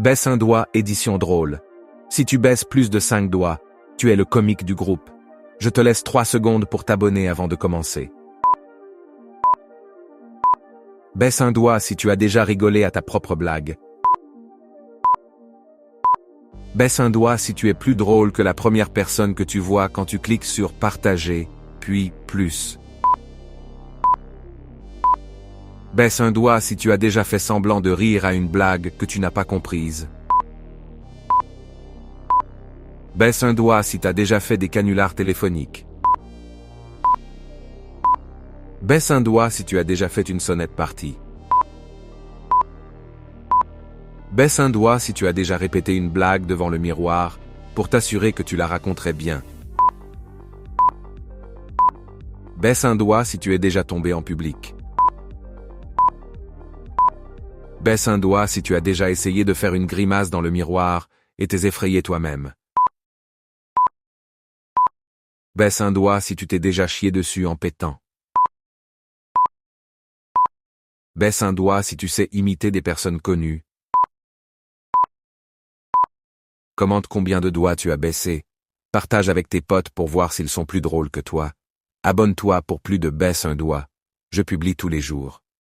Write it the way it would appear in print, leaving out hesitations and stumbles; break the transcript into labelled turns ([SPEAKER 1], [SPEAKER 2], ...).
[SPEAKER 1] Baisse un doigt, édition drôle. Si tu baisses plus de 5 doigts, tu es le comique du groupe. Je te laisse 3 secondes pour t'abonner avant de commencer. Baisse un doigt si tu as déjà rigolé à ta propre blague. Baisse un doigt si tu es plus drôle que la première personne que tu vois quand tu cliques sur partager, puis plus. Baisse un doigt si tu as déjà fait semblant de rire à une blague que tu n'as pas comprise. Baisse un doigt si tu as déjà fait des canulars téléphoniques. Baisse un doigt si tu as déjà fait une sonnette partie. Baisse un doigt si tu as déjà répété une blague devant le miroir pour t'assurer que tu la raconterais bien. Baisse un doigt si tu es déjà tombé en public. Baisse un doigt si tu as déjà essayé de faire une grimace dans le miroir et t'es effrayé toi-même. Baisse un doigt si tu t'es déjà chié dessus en pétant. Baisse un doigt si tu sais imiter des personnes connues. Commente combien de doigts tu as baissé. Partage avec tes potes pour voir s'ils sont plus drôles que toi. Abonne-toi pour plus de baisse un doigt. Je publie tous les jours.